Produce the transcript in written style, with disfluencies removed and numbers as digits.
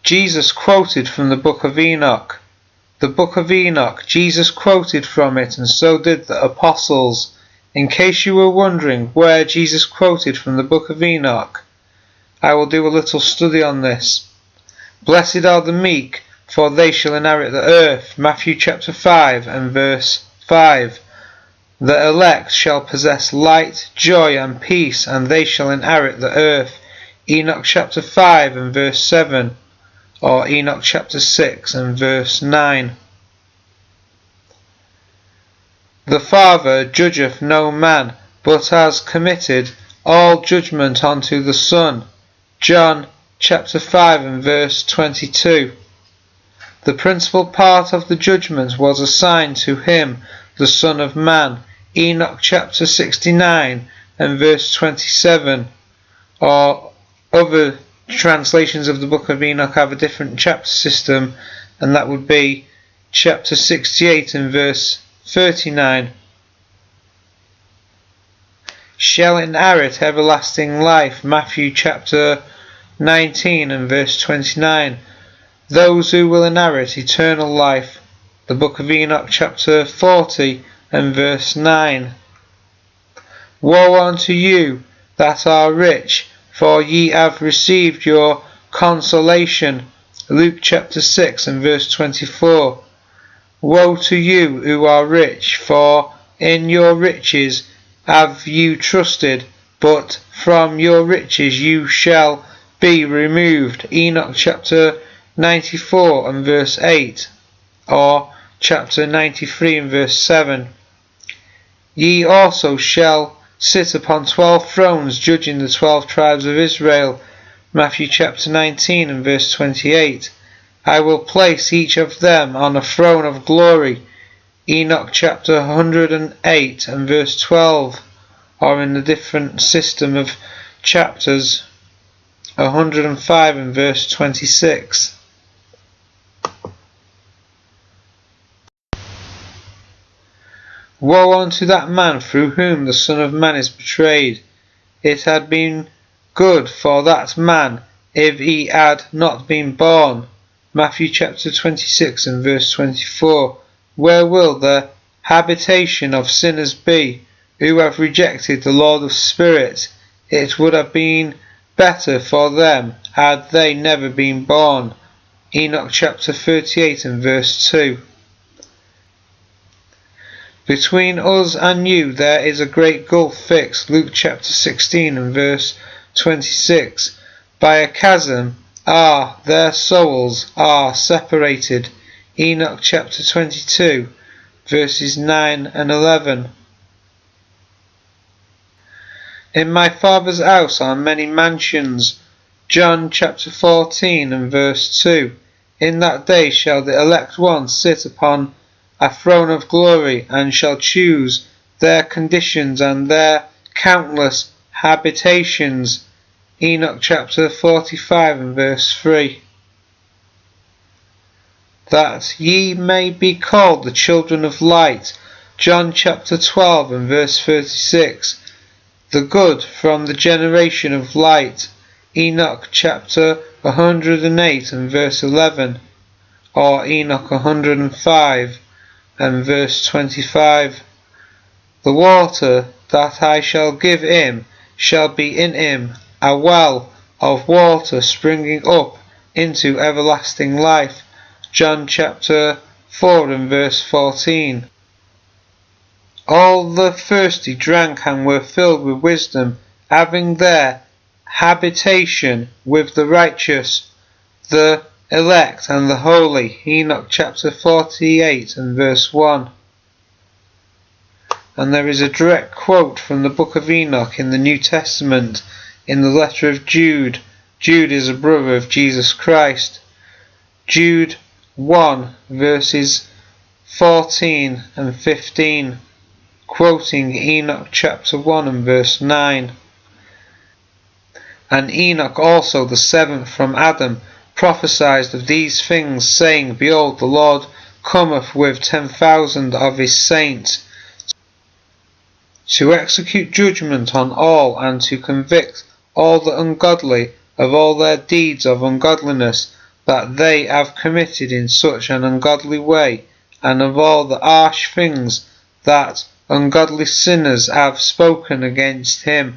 Jesus quoted from the book of Enoch. The book of Enoch, Jesus quoted from it, and so did the apostles. In case you were wondering where Jesus quoted from the book of Enoch, I will do a little study on this. Blessed are the meek, for they shall inherit the earth. Matthew chapter 5 and verse 5. The elect shall possess light, joy and peace, and they shall inherit the earth. Enoch chapter 5 and verse 7, or Enoch chapter 6 and verse 9. The Father judgeth no man, but has committed all judgment unto the Son. John chapter 5 and verse 22. The principal part of the judgment was assigned to him, the Son of Man. Enoch chapter 69 and verse 27, or other translations of the book of Enoch have a different chapter system, and that would be chapter 68 and verse 39. Shall inherit everlasting life. Matthew chapter 19 and verse 29. Those who will inherit eternal life. The book of Enoch chapter 40 and verse 9. Woe unto you that are rich, for ye have received your consolation. Luke chapter 6 and verse 24. Woe to you who are rich, for in your riches have you trusted, but from your riches you shall be removed. Enoch chapter 94 and verse 8, or chapter 93 and verse 7. Ye also shall sit upon 12 thrones, judging the 12 tribes of Israel. Matthew chapter 19 and verse 28. I will place each of them on a throne of glory. Enoch chapter 108 and verse 12, or in a different system of chapters, 105 and verse 26. Woe unto that man through whom the Son of Man is betrayed. It had been good for that man if he had not been born. Matthew chapter 26 and verse 24. Where will the habitation of sinners be, who have rejected the Lord of spirits? It would have been better for them had they never been born. Enoch chapter 38 and verse 2. Between us and you there is a great gulf fixed. Luke chapter 16 and verse 26. By a chasm their souls are separated. Enoch chapter 22 verses 9 and 11. In my Father's house are many mansions. John chapter 14 and verse 2. In that day shall the elect ones sit upon a throne of glory, and shall choose their conditions and their countless habitations. Enoch chapter 45 and verse 3. That ye may be called the children of light. John chapter 12 and verse 36. The good from the generation of light. Enoch chapter 108 and verse 11, or Enoch 105 and verse 25. The water that I shall give him shall be in him a well of water springing up into everlasting life. John chapter 4 and verse 14. All the thirsty drank and were filled with wisdom, having their habitation with the righteous, the elect and the holy. Enoch chapter 48 and verse 1. And there is a direct quote from the book of Enoch in the New Testament in the letter of Jude. Jude is a brother of Jesus Christ. Jude 1 verses 14 and 15, quoting Enoch chapter 1 and verse 9. And Enoch also, the seventh from Adam, prophesied of these things, saying, Behold, the Lord cometh with 10,000 of his saints, to execute judgment on all, and to convict all the ungodly of all their deeds of ungodliness, that they have committed in such an ungodly way, and of all the harsh things that ungodly sinners have spoken against him.